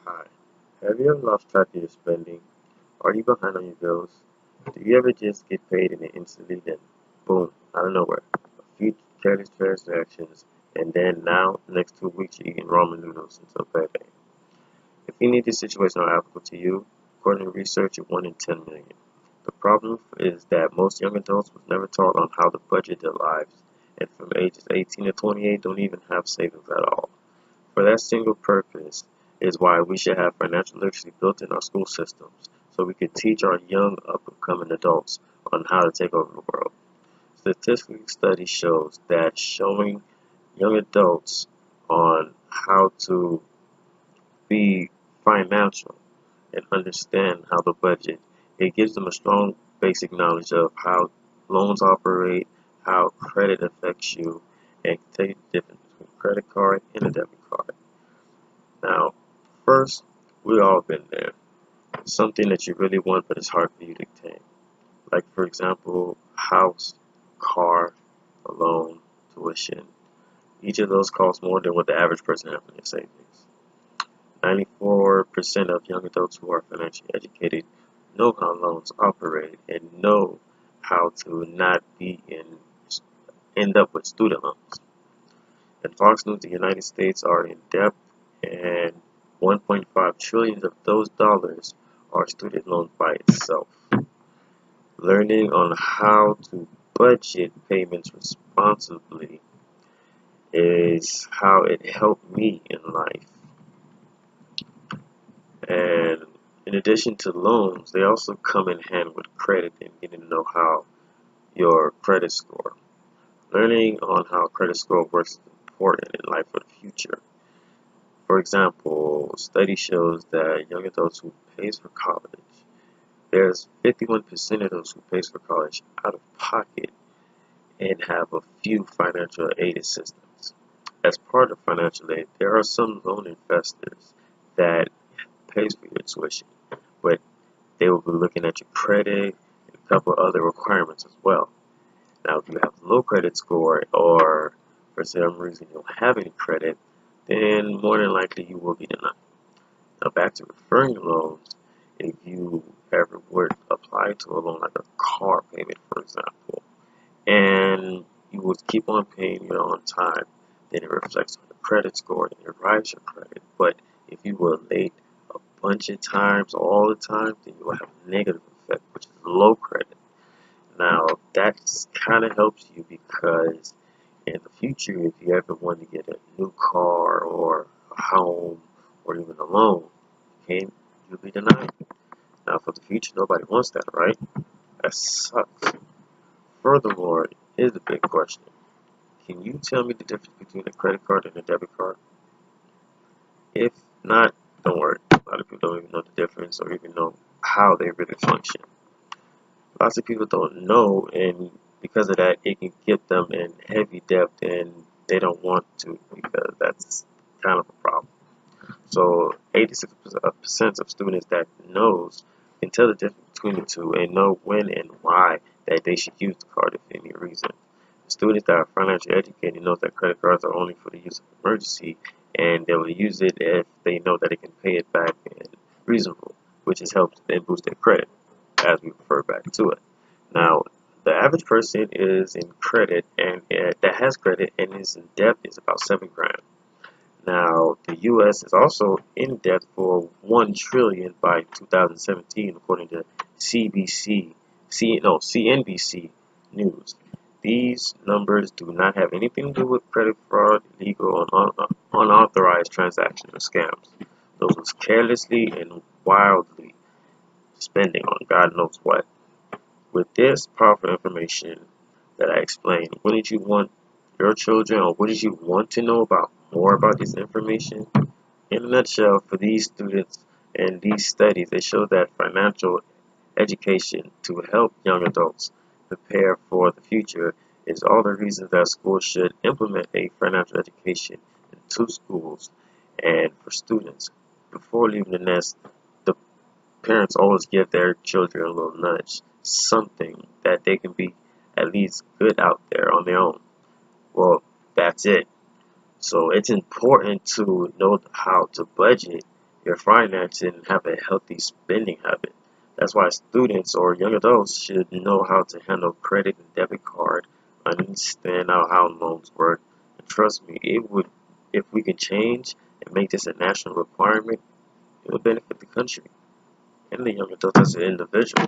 Hi. Have you ever lost track of your spending? Are you behind on your bills? Do you ever just get paid and then instantly then boom, out of nowhere? A few careless transactions and then now the next 2 weeks you're eating ramen noodles until payday. If you need this situation are applicable to you, according to research, you're 1 in 10 million. The problem is that most young adults was never taught on how to budget their lives, and from ages 18 to 28 don't even have savings at all. For that single purpose is why we should have financial literacy built in our school systems so we could teach our young up-and-coming adults on how to take over the world. Statistical study shows that showing young adults on how to be financial and understand how to budget, it gives them a strong basic knowledge of how loans operate, how credit affects you, and tell you the difference between a credit card and a debit card. Now, first, we all been there. Something that you really want, but it's hard for you to obtain. Like, for example, house, car, a loan, tuition. Each of those costs more than what the average person has in their savings. 94% of young adults who are financially educated know how loans operate and know how to not be in end up with student loans. And Fox News, the United States are in debt, and 1.5 trillion of those dollars are student loans by itself. Learning on how to budget payments responsibly is how it helped me in life. And in addition to loans, they also come in hand with credit and getting to know how your credit score. Learning on how credit score works is important in life for the future. For example, study shows that young adults who pays for college, there's 51% of those who pays for college out of pocket and have a few financial aid assistance. As part of financial aid, there are some loan investors that pays for your tuition, but they will be looking at your credit and a couple other requirements as well. Now, if you have low credit score or for some reason you don't have any credit, then more than likely you will be denied. Now, back to referring loans, if you ever would apply to a loan like a car payment, for example, and you would keep on paying it on time, then it reflects on the credit score and it drives your credit. But if you were late a bunch of times, all the time, then you will have a negative effect, which is low credit. Now, that kind of helps you because in the future, if you ever want to get a new car or a home or even a loan, okay, you'll be denied. Now, for the future, nobody wants that, right? That sucks. Furthermore, here's the big question. Can you tell me the difference between a credit card and a debit card? If not, don't worry. A lot of people don't even know the difference or even know how they really function. Lots of people don't know, and because of that, it can get them in heavy debt, and they don't want to because that's kind of a problem. So 86% of students that knows can tell the difference between the two and know when and why that they should use the card if any reason. Students that are financially educated know that credit cards are only for the use of emergency, and they will use it if they know that they can pay it back and reasonable, which has helped and boost their credit as we refer back to it. Now, the average person is in credit and that has credit and is in debt is about 7 grand. Now, the U.S. is also in debt for 1 trillion by 2017, according to CNBC News. These numbers do not have anything to do with credit fraud, illegal, and unauthorized transactions or scams. Those was carelessly and wildly spending on God knows what. With this powerful information that I explained, wouldn't you want your children or wouldn't you want to know about more about this information? In a nutshell, for these students and these studies, they show that financial education to help young adults prepare for the future is all the reasons that schools should implement a financial education into schools and for students. Before leaving the nest, the parents always give their children a little nudge, something that they can be at least good out there on their own. Well, that's it. So it's important to know how to budget your finance and have a healthy spending habit. That's why students or young adults should know how to handle credit and debit card, understand how loans work. And trust me, if we can change and make this a national requirement, it will benefit the country and the young adults as an individual.